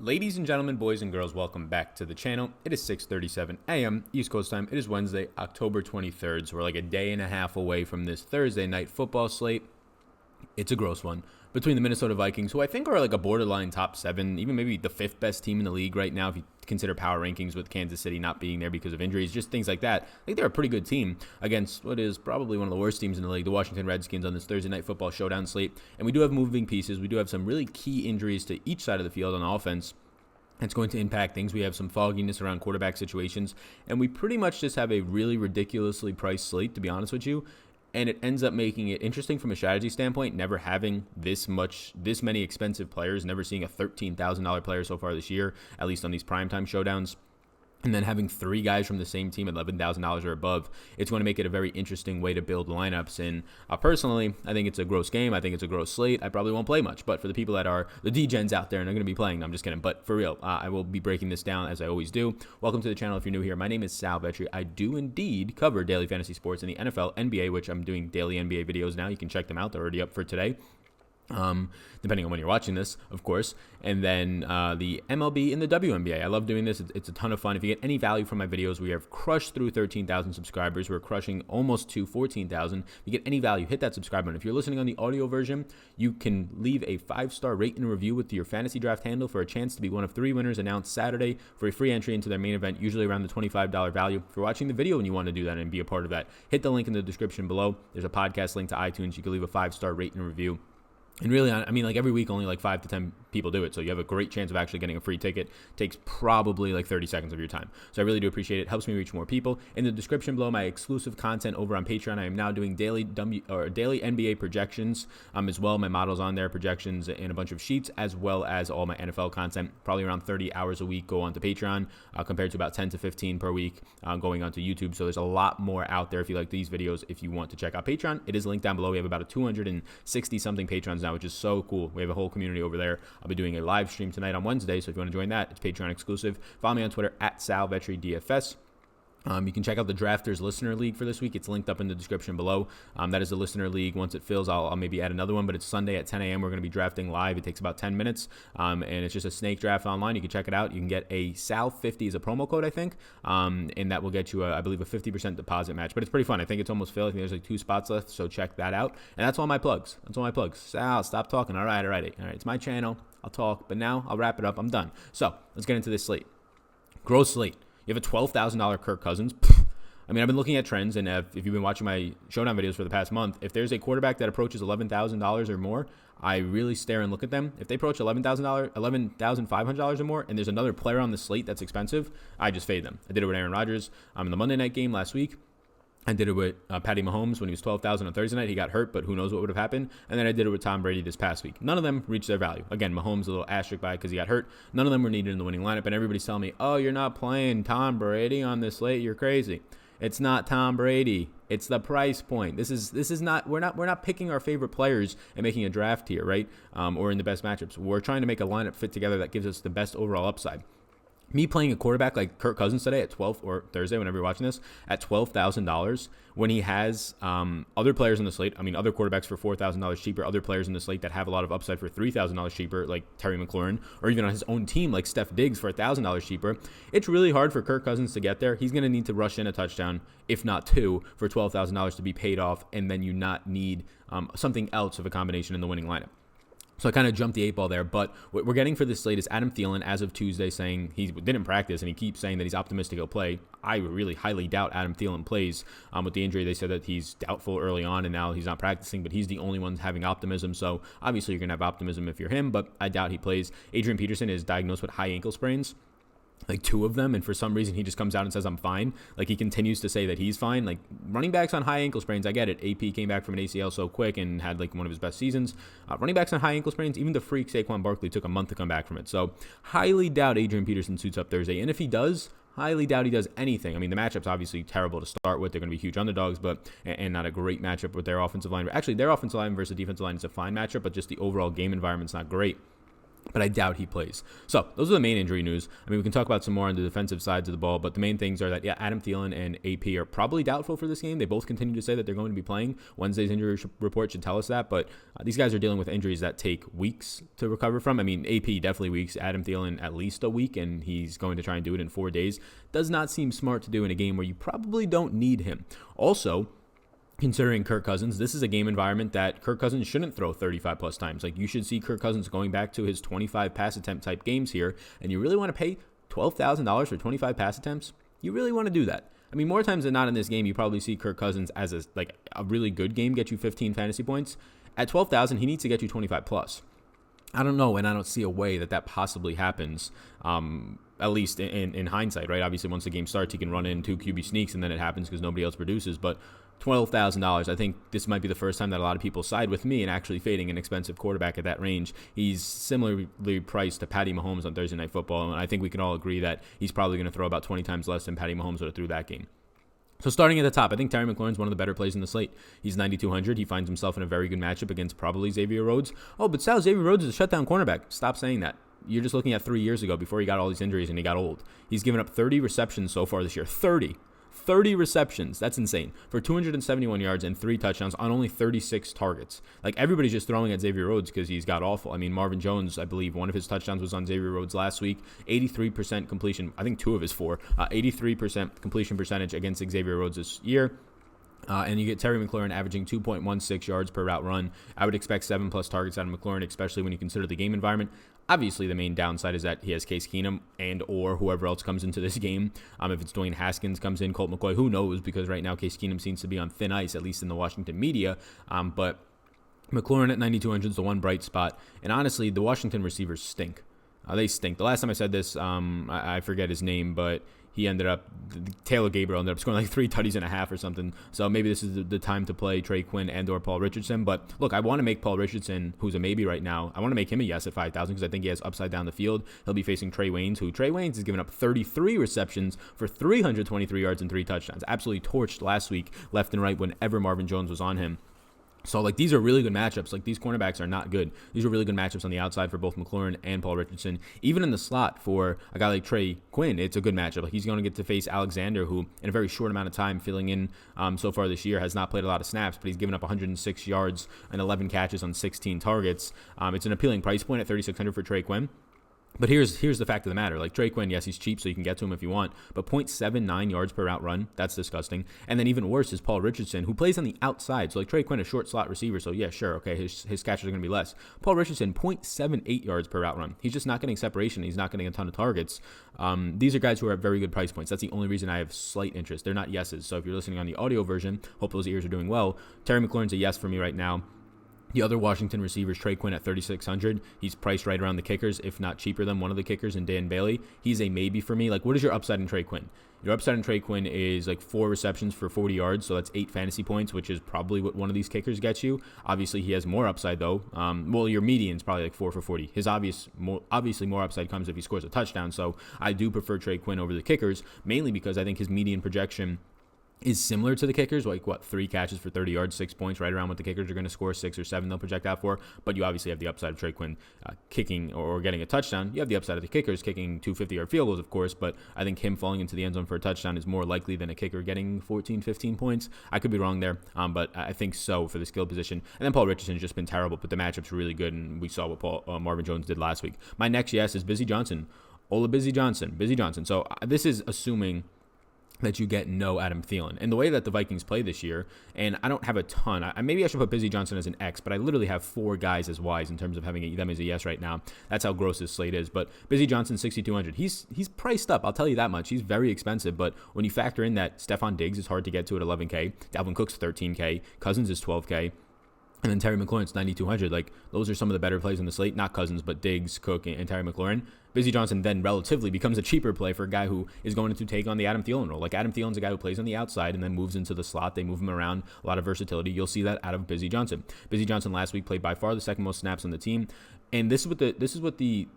Ladies and gentlemen, boys and girls, welcome back to the channel. It is 6:37 a.m. East Coast time. It is Wednesday, October 23rd, so we're like a day and a half away from this Thursday night football slate. It's a gross one between the Minnesota Vikings, who I think are like a borderline top 7, even maybe the 5th best team in the league right now if you consider power rankings, with Kansas City not being there because of injuries, just things like that. I think they're a pretty good team against what is probably one of the worst teams in the league, the Washington Redskins, on this Thursday night football showdown slate. And we do have moving pieces. We do have some really key injuries to each side of the field on offense. It's going to impact things. We have some fogginess around quarterback situations, and we pretty much just have a really ridiculously priced slate, to be honest with you. And it ends up making it interesting from a strategy standpoint, never having this many expensive players, never seeing a $13,000 player so far this year, at least on these primetime showdowns. And then having 3 guys from the same team at $11,000 or above, it's going to make it a very interesting way to build lineups. And personally, I think it's a gross game. I think it's a gross slate. I probably won't play much. But for the people that are the D-gens out there and are going to be playing, no, I'm just kidding. But for real, I will be breaking this down as I always do. Welcome to the channel if you're new here. My name is Sal Vetri. I do indeed cover daily fantasy sports in the NFL, NBA, which I'm doing daily NBA videos now. You can check them out. They're already up for today. Depending on when you're watching this, of course, and then the MLB and the WNBA. I love doing this. It's a ton of fun. If you get any value from my videos, we have crushed through 13,000 subscribers. We're crushing almost to 14,000. If you get any value, hit that subscribe button. If you're listening on the audio version, you can leave a 5-star rate and review with your fantasy draft handle for a chance to be one of 3 winners announced Saturday for a free entry into their main event, usually around the $25 value. If you're watching the video and you want to do that and be a part of that, hit the link in the description below. There's a podcast link to iTunes. You can leave a 5-star rate and review. And really, I mean, like every week, only like 5 to 10 people do it. So you have a great chance of actually getting a free ticket. Takes probably like 30 seconds of your time. So I really do appreciate it. Helps me reach more people. In the description below, my exclusive content over on Patreon. I am now doing daily NBA projections as well. My models on there, projections in a bunch of sheets, as well as all my NFL content. Probably around 30 hours a week go onto Patreon compared to about 10 to 15 per week going onto YouTube. So there's a lot more out there if you like these videos. If you want to check out Patreon, it is linked down below. We have about a 260 something Patrons now, which is so cool. We have a whole community over there. I'll be doing a live stream tonight on Wednesday, so if you want to join that, it's Patreon exclusive. Follow me on Twitter at SalVetriDFS. You can check out the Drafters Listener League for this week. It's linked up in the description below. That is the Listener League. Once it fills, I'll maybe add another one, but it's Sunday at 10 a.m. We're going to be drafting live. It takes about 10 minutes, and it's just a snake draft online. You can check it out. You can get a SAL50 as a promo code, I think, and that will get you, I believe, a 50% deposit match. But it's pretty fun. I think it's almost filled. I think there's like 2 spots left, so check that out. And that's all my plugs. Sal, stop talking. All right. It's my channel. I'll talk, but now I'll wrap it up. I'm done. So let's get into this slate. Gross slate. You have a $12,000 Kirk Cousins. I mean, I've been looking at trends, and if you've been watching my Showdown videos for the past month, if there's a quarterback that approaches $11,000 or more, I really stare and look at them. If they approach $11,500 or more, and there's another player on the slate that's expensive, I just fade them. I did it with Aaron Rodgers in the Monday night game last week. I did it with Patty Mahomes when he was $12,000 on Thursday night. He got hurt, but who knows what would have happened. And then I did it with Tom Brady this past week. None of them reached their value. Again, Mahomes a little asterisk by because he got hurt. None of them were needed in the winning lineup. And everybody's telling me, oh, you're not playing Tom Brady on this slate. You're crazy. It's not Tom Brady. It's the price point. This is not. We're not picking our favorite players and making a draft here, right? Or in the best matchups. We're trying to make a lineup fit together that gives us the best overall upside. Me playing a quarterback like Kirk Cousins today at 12 or Thursday, whenever you're watching this, at $12,000 when he has other players in the slate. I mean, other quarterbacks for $4,000 cheaper, other players in the slate that have a lot of upside for $3,000 cheaper, like Terry McLaurin, or even on his own team, like Steph Diggs for $1,000 cheaper. It's really hard for Kirk Cousins to get there. He's going to need to rush in a touchdown, if not 2, for $12,000 to be paid off, and then you not need something else of a combination in the winning lineup. So I kind of jumped the 8 ball there, but what we're getting for this slate is Adam Thielen, as of Tuesday, saying he didn't practice, and he keeps saying that he's optimistic he'll play. I really highly doubt Adam Thielen plays with the injury. They said that he's doubtful early on, and now he's not practicing, but he's the only one having optimism. So obviously you're going to have optimism if you're him, but I doubt he plays. Adrian Peterson is diagnosed with high ankle sprains. Like 2 of them, and for some reason he just comes out and says I'm fine. Like he continues to say that he's fine. Like running backs on high ankle sprains, I get it. AP came back from an ACL so quick and had like one of his best seasons. Running backs on high ankle sprains, even the freak Saquon Barkley took a month to come back from it. So highly doubt Adrian Peterson suits up Thursday, and if he does, highly doubt he does anything. I mean, the matchup's obviously terrible to start with. They're going to be huge underdogs, but and not a great matchup with their offensive line. Actually, their offensive line versus defensive line is a fine matchup, but just the overall game environment's not great. but I doubt he plays. So those are the main injury news. I mean, we can talk about some more on the defensive sides of the ball, but the main things are that, yeah, Adam Thielen and AP are probably doubtful for this game. They both continue to say that they're going to be playing. Wednesday's injury report should tell us that, but these guys are dealing with injuries that take weeks to recover from. I mean, AP definitely weeks, Adam Thielen at least a week, and he's going to try and do it in 4 days. Does not seem smart to do in a game where you probably don't need him. Also, considering Kirk Cousins, this is a game environment that Kirk Cousins shouldn't throw 35 plus times. Like, you should see Kirk Cousins going back to his 25 pass attempt type games here, and you really want to pay $12,000 for 25 pass attempts? You really want to do that? I mean, more times than not in this game, you probably see Kirk Cousins as a really good game get you 15 fantasy points. At 12,000, he needs to get you 25 plus. I don't know, and I don't see a way that possibly happens, at least in hindsight, right? Obviously, once the game starts, he can run in 2 QB sneaks, and then it happens because nobody else produces. But $12,000, I think this might be the first time that a lot of people side with me in actually fading an expensive quarterback at that range. He's similarly priced to Patty Mahomes on Thursday Night Football, and I think we can all agree that he's probably going to throw about 20 times less than Patty Mahomes would have threw that game. So starting at the top, I think Terry McLaurin's one of the better plays in the slate. He's 9,200. He finds himself in a very good matchup against probably Xavier Rhodes. Oh, but Sal, Xavier Rhodes is a shutdown cornerback. Stop saying that. You're just looking at 3 years ago before he got all these injuries and he got old. He's given up 30 receptions so far this year. 30 receptions. That's insane. For 271 yards and 3 touchdowns on only 36 targets. Like, everybody's just throwing at Xavier Rhodes because he's got awful. I mean, Marvin Jones, I believe one of his touchdowns was on Xavier Rhodes last week. 83% completion. I think 2 of his 4. 83% completion percentage against Xavier Rhodes this year. And you get Terry McLaurin averaging 2.16 yards per route run. I would expect 7+ targets out of McLaurin, especially when you consider the game environment. Obviously, the main downside is that he has Case Keenum and or whoever else comes into this game. If it's Dwayne Haskins comes in, Colt McCoy, who knows? Because right now Case Keenum seems to be on thin ice, at least in the Washington media. But McLaurin at 9,200 is the one bright spot. And honestly, the Washington receivers stink. They stink. The last time I said this, I forget his name, but Taylor Gabriel ended up scoring like 3 tutties and a half or something. So maybe this is the time to play Trey Quinn and or Paul Richardson. But look, I want to make Paul Richardson, who's a maybe right now, I want to make him a yes at 5,000 because I think he has upside down the field. He'll be facing Trey Waynes, who Trey Waynes has given up 33 receptions for 323 yards and 3 touchdowns. Absolutely torched last week, left and right, whenever Marvin Jones was on him. So, like, these are really good matchups. Like, these cornerbacks are not good. These are really good matchups on the outside for both McLaurin and Paul Richardson. Even in the slot for a guy like Trey Quinn, it's a good matchup. Like, he's going to get to face Alexander, who, in a very short amount of time filling in so far this year, has not played a lot of snaps, but he's given up 106 yards and 11 catches on 16 targets. It's an appealing price point at $3,600 for Trey Quinn. But here's the fact of the matter. Like, Trey Quinn, yes, he's cheap, so you can get to him if you want, but 0.79 yards per route run, that's disgusting. And then even worse is Paul Richardson, who plays on the outside. So, like, Trey Quinn, a short slot receiver, so yeah, sure, okay, his catches are going to be less. Paul Richardson, 0.78 yards per route run. He's just not getting separation. He's not getting a ton of targets. These are guys who are at very good price points. That's the only reason I have slight interest. They're not yeses. So if you're listening on the audio version, hope those ears are doing well. Terry McLaurin's a yes for me right now. The other Washington receivers, Trey Quinn at $3,600. He's priced right around the kickers, if not cheaper than one of the kickers in Dan Bailey. He's a maybe for me. Like, what is your upside in Trey Quinn? Your upside in Trey Quinn is like 4 receptions for 40 yards, so that's 8 fantasy points, which is probably what one of these kickers gets you. Obviously, he has more upside, though. Well, your median is probably like 4 for 40. His obviously more upside comes if he scores a touchdown, so I do prefer Trey Quinn over the kickers, mainly because I think his median projection is similar to the kickers, like 3 catches for 30 yards, 6 points, right around what the kickers are going to score, 6 or 7 they'll project out for. But you obviously have the upside of Trey Quinn kicking or getting a touchdown. You have the upside of the kickers kicking 2 50-yard field goals, of course, but I think him falling into the end zone for a touchdown is more likely than a kicker getting 14, 15 points. I could be wrong there, but I think so for the skill position. And then Paul Richardson has just been terrible, but the matchup's really good, and we saw what Marvin Jones did last week. My next yes is Busy Johnson. Busy Johnson. So this is assuming that you get no Adam Thielen. And the way that the Vikings play this year, and I don't have a ton. Maybe I should put Busy Johnson as an X, but I literally have 4 guys as Ys in terms of having them as a yes right now. That's how gross this slate is. But Busy Johnson, 6,200. He's priced up, I'll tell you that much. He's very expensive, but when you factor in that Stephon Diggs is hard to get to at $11K, Dalvin Cook's $13K, Cousins is $12K, and then Terry McLaurin's 9,200. Like, those are some of the better plays on the slate. Not Cousins, but Diggs, Cook, and Terry McLaurin. Busy Johnson then relatively becomes a cheaper play for a guy who is going to take on the Adam Thielen role. Like, Adam Thielen's a guy who plays on the outside and then moves into the slot. They move him around, a lot of versatility. You'll see that out of Busy Johnson. Busy Johnson last week played by far the second most snaps on the team, and this is what the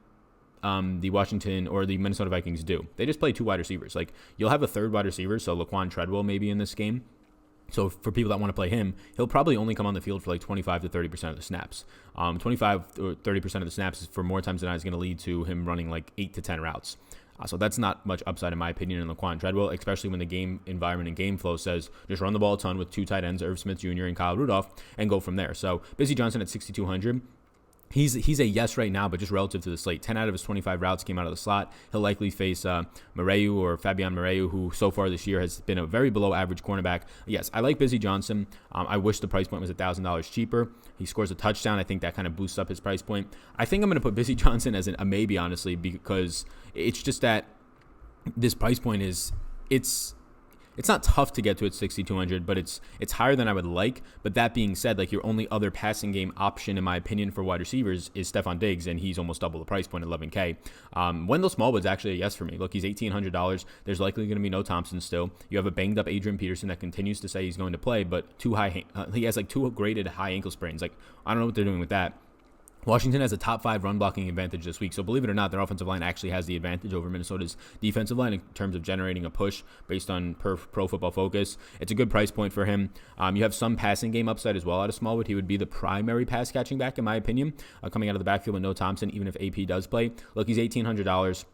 Washington or the Minnesota Vikings do. They just play 2 wide receivers. Like, you'll have a third wide receiver, so Laquan Treadwell maybe in this game. So for people that want to play him, he'll probably only come on the field for like 25 to 30% of the snaps. 25 or 30% of the snaps is for more times than not is going to lead to him running like 8 to 10 routes. So that's not much upside in my opinion in Laquan Treadwell, especially when the game environment and game flow says just run the ball a ton with 2 tight ends, Irv Smith Jr. and Kyle Rudolph, and go from there. So Busy Johnson at 6,200. He's a yes right now, but just relative to the slate. 10 out of his 25 routes came out of the slot. He'll likely face Mareu or Fabian Mareu, who so far this year has been a very below average cornerback. Yes, I like Busy Johnson. I wish the price point was $1,000 cheaper. He scores a touchdown. I think that kind of boosts up his price point. I think I'm going to put Busy Johnson as a maybe, honestly, because it's just that this price point is it's not tough to get to at 6,200, but it's higher than I would like. But that being said, like your only other passing game option, in my opinion, for wide receivers is Stephon Diggs, and he's almost double the price point, $11K. Wendell Smallwood's actually a yes for me. Look, he's $1,800. There's likely going to be no Thompson still. You have a banged up Adrian Peterson that continues to say he's going to play, but he has like 2 graded high ankle sprains. Like I don't know what they're doing with that. Washington has a top 5 run blocking advantage this week. So believe it or not, their offensive line actually has the advantage over Minnesota's defensive line in terms of generating a push based on Pro Football Focus. It's a good price point for him. You have some passing game upside as well out of Smallwood. He would be the primary pass catching back, in my opinion, coming out of the backfield with no Thompson, even if AP does play. Look, he's $1,800.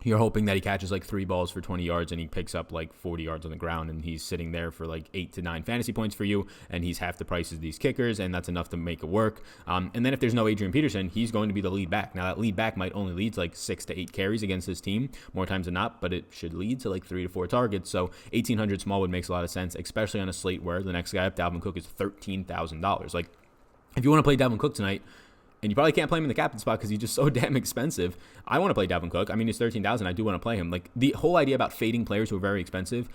You're hoping that he catches like 3 balls for 20 yards and he picks up like 40 yards on the ground, and he's sitting there for like 8 to 9 fantasy points for you, and he's half the price of these kickers, and that's enough to make it work. And then if there's no Adrian Peterson, he's going to be the lead back. Now that lead back might only lead to like 6 to 8 carries against his team more times than not, but it should lead to like 3 to 4 targets. So 1,800 Smallwood makes a lot of sense, especially on a slate where the next guy up, Dalvin Cook, is $13,000. Like if you want to play Dalvin Cook tonight, and you probably can't play him in the captain spot because he's just so damn expensive. I want to play Dalvin Cook. I mean, he's $13,000. I do want to play him. Like the whole idea about fading players who are very expensive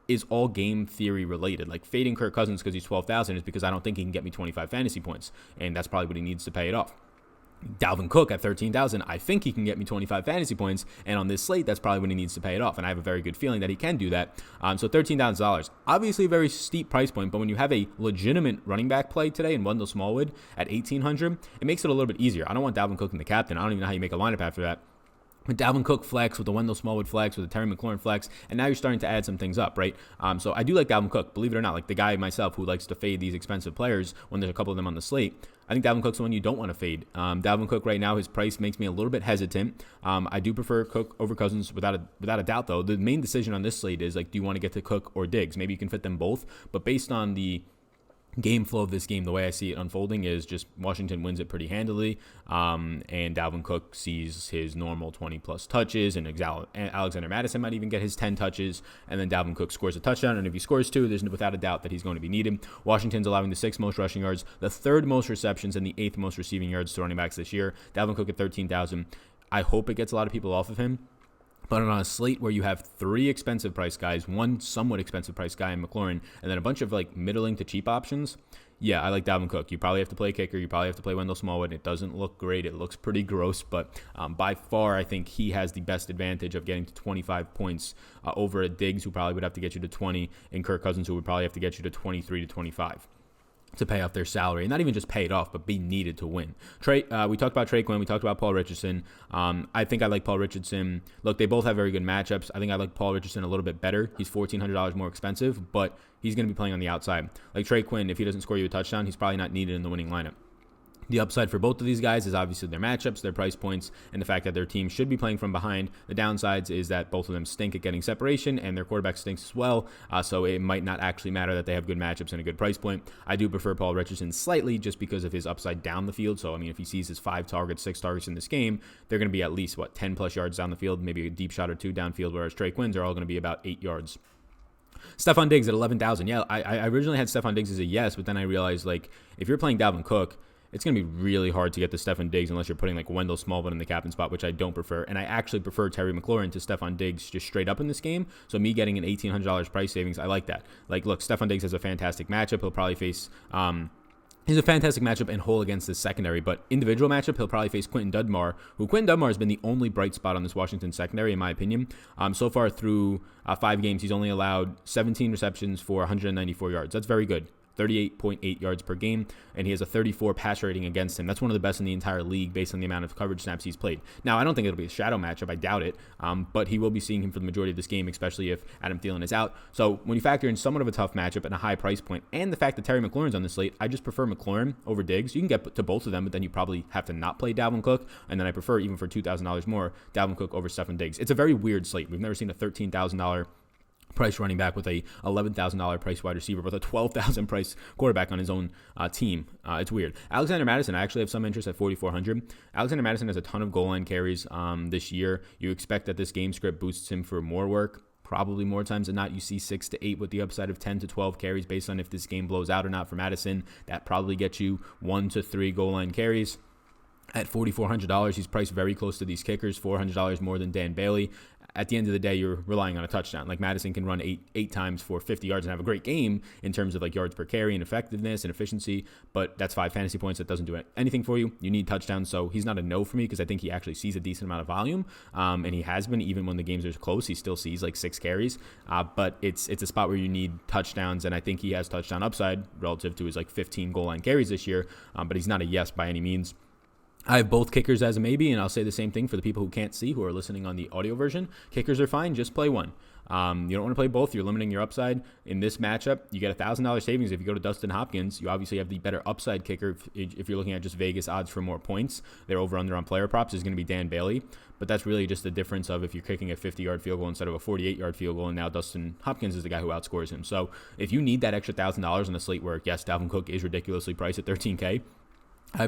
is all game theory related. Like fading Kirk Cousins because he's $12,000 is because I don't think he can get me 25 fantasy points, and that's probably what he needs to pay it off. Dalvin Cook at $13,000, I think he can get me 25 fantasy points, and on this slate, that's probably when he needs to pay it off, and I have a very good feeling that he can do that. So $13,000, obviously a very steep price point, but when you have a legitimate running back play today in Wendell Smallwood at $1,800, it makes it a little bit easier. I don't want Dalvin Cook in the captain. I don't even know how you make a lineup after that. With Dalvin Cook flex, with the Wendell Smallwood flex, with the Terry McLaurin flex, and now you're starting to add some things up, right? So I do like Dalvin Cook, believe it or not, like the guy myself who likes to fade these expensive players when there's a couple of them on the slate. I think Dalvin Cook's the one you don't want to fade. Dalvin Cook right now, his price makes me a little bit hesitant. I do prefer Cook over Cousins without a doubt, though. The main decision on this slate is like, do you want to get to Cook or Diggs? Maybe you can fit them both, but based on the game flow of this game, the way I see it unfolding is just Washington wins it pretty handily, and Dalvin Cook sees his normal 20-plus touches, and Alexander Mattison might even get his 10 touches, and then Dalvin Cook scores a touchdown, and if he scores 2, there's without a doubt that he's going to be needed. Washington's allowing the 6th most rushing yards, the 3rd most receptions, and the 8th most receiving yards to running backs this year. Dalvin Cook at $13,000. I hope it gets a lot of people off of him. But on a slate where you have 3 expensive price guys, 1 somewhat expensive price guy in McLaurin, and then a bunch of like middling to cheap options, yeah, I like Dalvin Cook. You probably have to play kicker. You probably have to play Wendell Smallwood. It doesn't look great. It looks pretty gross, but by far, I think he has the best advantage of getting to 25 points over a Diggs, who probably would have to get you to 20, and Kirk Cousins, who would probably have to get you to 23 to 25. To pay off their salary, and not even just pay it off, but be needed to win. We talked about Trey Quinn. We talked about Paul Richardson. I think I like Paul Richardson. Look, they both have very good matchups. I think I like Paul Richardson a little bit better. He's $1,400 more expensive, but he's going to be playing on the outside. Like Trey Quinn, if he doesn't score you a touchdown, he's probably not needed in the winning lineup. The upside for both of these guys is obviously their matchups, their price points, and the fact that their team should be playing from behind. The downsides is that both of them stink at getting separation, and their quarterback stinks as well, so it might not actually matter that they have good matchups and a good price point. I do prefer Paul Richardson slightly just because of his upside down the field. So, I mean, if he sees his 5 targets, 6 targets in this game, they're going to be at least, 10-plus yards down the field, maybe a deep shot or 2 downfield, whereas Trey Quinn's are all going to be about 8 yards. Stephon Diggs at $11,000. Yeah, I originally had Stephon Diggs as a yes, but then I realized, like, if you're playing Dalvin Cook, it's going to be really hard to get to Stephon Diggs unless you're putting like Wendell Smallwood in the captain spot, which I don't prefer. And I actually prefer Terry McLaurin to Stephon Diggs just straight up in this game. So me getting an $1,800 price savings, I like that. Like, look, Stephon Diggs has a fantastic matchup. He'll probably face he's a fantastic matchup and whole against the secondary, but individual matchup, he'll probably face Quentin Dudmar, who Quentin Dudmar has been the only bright spot on this Washington secondary, in my opinion. So far through 5 games, he's only allowed 17 receptions for 194 yards. That's very good. 38.8 yards per game, and he has a 34 pass rating against him. That's one of the best in the entire league based on the amount of coverage snaps he's played. Now, I don't think it'll be a shadow matchup. I doubt it, but he will be seeing him for the majority of this game, especially if Adam Thielen is out. So when you factor in somewhat of a tough matchup and a high price point, and the fact that Terry McLaurin's on the slate, I just prefer McLaurin over Diggs. You can get to both of them, but then you probably have to not play Dalvin Cook, and then I prefer, even for $2,000 more, Dalvin Cook over Stefon Diggs. It's a very weird slate. We've never seen a $13,000 price running back with a $11,000 price wide receiver with a $12,000 price quarterback on his own team. It's weird. Alexander Mattison, I actually have some interest at 4,400. Alexander Mattison has a ton of goal line carries this year. You expect that this game script boosts him for more work. Probably more times than not, you see 6 to 8 with the upside of 10 to 12 carries based on if this game blows out or not for Mattison. That probably gets you 1 to 3 goal line carries. At $4,400, he's priced very close to these kickers, $400 more than Dan Bailey. At the end of the day, you're relying on a touchdown. Like Madison can run eight times for 50 yards and have a great game in terms of like yards per carry and effectiveness and efficiency, but that's 5 fantasy points. That doesn't do anything for you. You need touchdowns, so he's not a no for me because I think he actually sees a decent amount of volume, and he has been even when the games are close. He still sees like 6 carries, but it's a spot where you need touchdowns, and I think he has touchdown upside relative to his like 15 goal line carries this year, but he's not a yes by any means. I have both kickers as a maybe, and I'll say the same thing for the people who can't see, who are listening on the audio version. Kickers are fine. Just play one. You don't want to play both. You're limiting your upside. In this matchup, you get $1,000 savings if you go to Dustin Hopkins. You obviously have the better upside kicker. If you're looking at just Vegas odds for more points, their over-under on player props is going to be Dan Bailey. But that's really just the difference of if you're kicking a 50-yard field goal instead of a 48-yard field goal, and now Dustin Hopkins is the guy who outscores him. So if you need that extra $1,000 on a slate where, yes, Dalvin Cook is ridiculously priced at $13K, I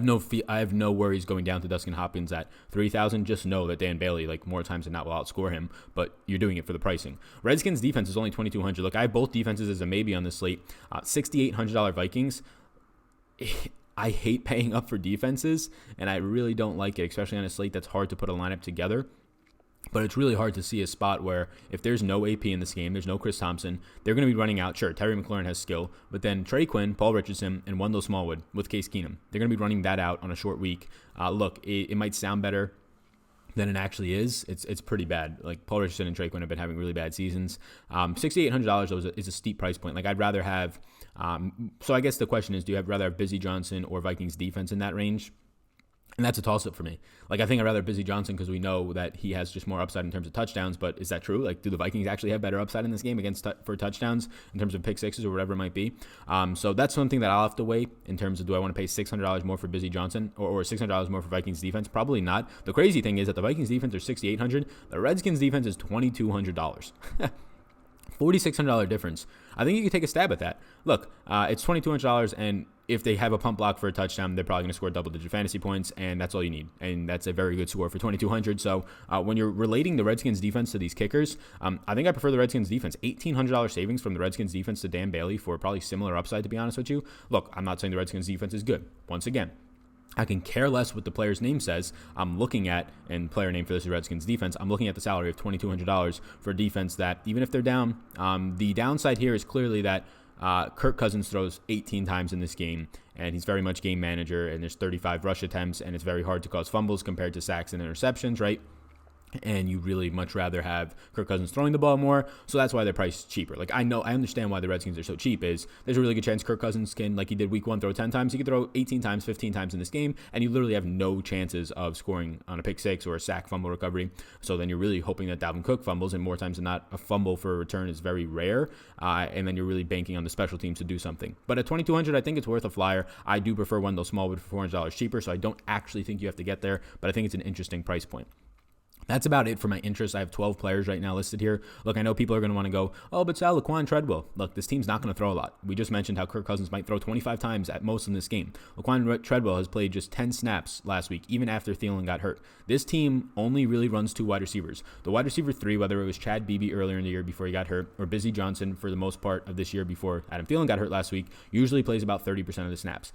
have no worries going down to Dustin Hopkins at 3,000. Just know that Dan Bailey, like more times than not, will outscore him, but you're doing it for the pricing. Redskins defense is only 2,200. Look, I have both defenses as a maybe on this slate. $6,800 Vikings. I hate paying up for defenses, and I really don't like it, especially on a slate that's hard to put a lineup together. But it's really hard to see a spot where if there's no AP in this game, there's no Chris Thompson, they're going to be running out. Sure, Terry McLaurin has skill, but then Trey Quinn, Paul Richardson, and Wendell Smallwood with Case Keenum, they're going to be running that out on a short week. Look, it might sound better than it actually is. It's pretty bad. Like Paul Richardson and Trey Quinn have been having really bad seasons. $6,800 is a steep price point. Like I'd rather have. So I guess the question is, do you rather have Busy Johnson or Vikings defense in that range? And that's a toss-up for me. Like, I think I'd rather have Busy Johnson because we know that he has just more upside in terms of touchdowns, but is that true? Like, do the Vikings actually have better upside in this game for touchdowns in terms of pick sixes or whatever it might be? So that's something that I'll have to weigh in terms of, do I want to pay $600 more for Busy Johnson or $600 more for Vikings defense? Probably not. The crazy thing is that the Vikings defense are $6,800. The Redskins defense is $2,200. $4,600 difference. I think you could take a stab at that. Look, it's $2,200, and if they have a pump block for a touchdown, they're probably going to score double-digit fantasy points, and that's all you need. And that's a very good score for $2,200. So when you're relating the Redskins defense to these kickers, I think I prefer the Redskins defense. $1,800 savings from the Redskins defense to Dan Bailey for probably similar upside, to be honest with you. Look, I'm not saying the Redskins defense is good. Once again, I can care less what the player's name says. I'm looking at, and player name for this is Redskins defense, I'm looking at the salary of $2,200 for a defense that, even if they're down, the downside here is clearly that Kirk Cousins throws 18 times in this game, and he's very much game manager, and there's 35 rush attempts, and it's very hard to cause fumbles compared to sacks and interceptions, right? And you really much rather have Kirk Cousins throwing the ball more, so that's why they're priced cheaper. Like, I understand why the Redskins are so cheap. Is there's a really good chance Kirk Cousins can, like he did week 1, throw 10 times. He could throw 18 times, 15 times in this game, and you literally have no chances of scoring on a pick six or a sack fumble recovery. So then you're really hoping that Dalvin Cook fumbles, and more times than not, a fumble for a return is very rare, and then you're really banking on the special teams to do something. But at $2,200, I think it's worth a flyer. I do prefer Wendell Smallwood for $400 cheaper, so I don't actually think you have to get there, but I think it's an interesting price point. That's about it for my interest. I have 12 players right now listed here. Look, I know people are going to want to go, oh, but Sal, Laquan Treadwell. Look, this team's not going to throw a lot. We just mentioned how Kirk Cousins might throw 25 times at most in this game. Laquan Treadwell has played just 10 snaps last week, even after Thielen got hurt. This team only really runs 2 wide receivers. The wide receiver 3, whether it was Chad Beebe earlier in the year before he got hurt, or Busy Johnson for the most part of this year before Adam Thielen got hurt last week, usually plays about 30% of the snaps.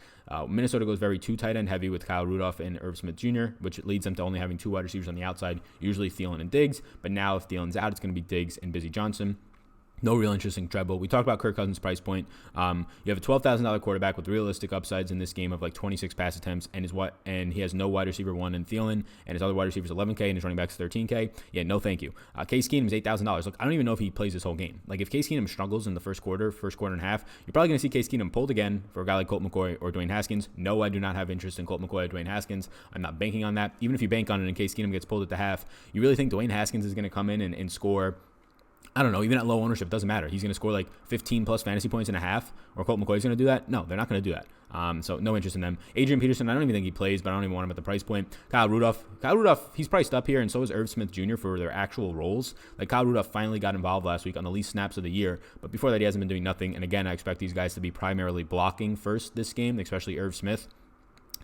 Minnesota goes very 2 tight end heavy with Kyle Rudolph and Irv Smith Jr., which leads them to only having 2 wide receivers on the outside, usually Thielen and Diggs. But now if Thielen's out, it's going to be Diggs and Busy Johnson. No real interesting treble. We talked about Kirk Cousins' price point. You have a $12,000 quarterback with realistic upsides in this game of like 26 pass attempts, and he has no wide receiver one in Thielen, and his other wide receivers 11K, and his running backs 13K. Yeah, no thank you. Case Keenum's $8,000. Look, I don't even know if he plays this whole game. Like if Case Keenum struggles in the first quarter and a half, you're probably going to see Case Keenum pulled again for a guy like Colt McCoy or Dwayne Haskins. No, I do not have interest in Colt McCoy or Dwayne Haskins. I'm not banking on that. Even if you bank on it in case Keenum gets pulled at the half, you really think Dwayne Haskins is going to come in and score? I don't know, even at low ownership, doesn't matter. He's going to score like 15 plus fantasy points and a half, or Colt McCoy's going to do that? No, they're not going to do that. So no interest in them. Adrian Peterson, I don't even think he plays, but I don't even want him at the price point. Kyle Rudolph, he's priced up here, and so is Irv Smith Jr. for their actual roles. Like Kyle Rudolph finally got involved last week on the least snaps of the year, but before that he hasn't been doing nothing. And again, I expect these guys to be primarily blocking first this game, especially Irv Smith.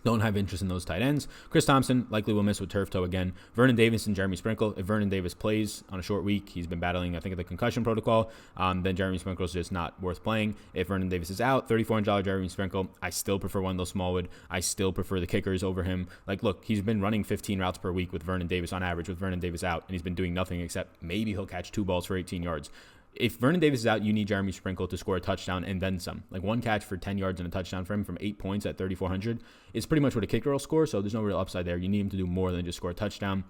Don't have interest in those tight ends. Chris Thompson likely will miss with turf toe again. Vernon Davis and Jeremy Sprinkle. If Vernon Davis plays on a short week, he's been battling, I think, the concussion protocol, then Jeremy Sprinkle is just not worth playing. If Vernon Davis is out, $3,400 Jeremy Sprinkle. I still prefer Wendell Smallwood. I still prefer the kickers over him. Like, look, he's been running 15 routes per week with Vernon Davis on average with Vernon Davis out, and he's been doing nothing except maybe he'll catch 2 balls for 18 yards. If Vernon Davis is out, you need Jeremy Sprinkle to score a touchdown and then some. Like one catch for 10 yards and a touchdown for him from 8 points at 3,400 is pretty much what a kicker will score, so there's no real upside there. You need him to do more than just score a touchdown.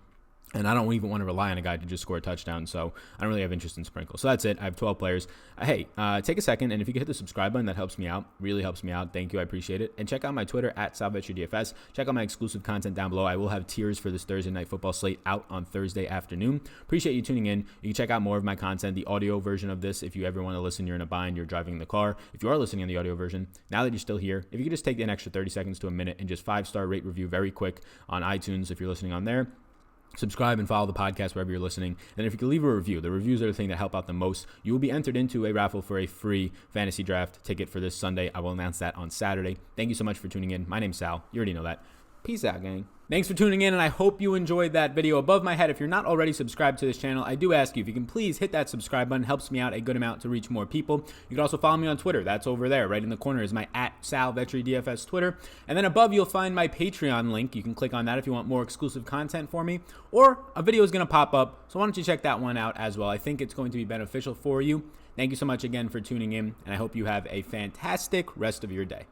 And I don't even want to rely on a guy to just score a touchdown, so I don't really have interest in Sprinkle. So that's it. I have 12 players. Hey, take a second, and if you could hit the subscribe button, that helps me out. Really helps me out. Thank you. I appreciate it. And check out my Twitter at SalVetriDFS. Check out my exclusive content down below. I will have tiers for this Thursday night football slate out on Thursday afternoon. Appreciate you tuning in. You can check out more of my content, the audio version of this. If you ever want to listen, you're in a bind, you're driving in the car. If you are listening on the audio version, now that you're still here, if you could just take an extra 30 seconds to a minute and just 5-star rate review very quick on iTunes if you're listening on there. Subscribe and follow the podcast wherever you're listening. And if you can leave a review, the reviews are the thing that help out the most. You will be entered into a raffle for a free fantasy draft ticket for this Sunday. I will announce that on Saturday. Thank you so much for tuning in. My name's Sal. You already know that. Peace out, gang. Thanks for tuning in, and I hope you enjoyed that video. Above my head, if you're not already subscribed to this channel, I do ask you if you can please hit that subscribe button. It helps me out a good amount to reach more people. You can also follow me on Twitter. That's over there. Right in the corner is my @SalVetriDFS Twitter. And then above, you'll find my Patreon link. You can click on that if you want more exclusive content for me. Or a video is going to pop up, so why don't you check that one out as well. I think it's going to be beneficial for you. Thank you so much again for tuning in, and I hope you have a fantastic rest of your day.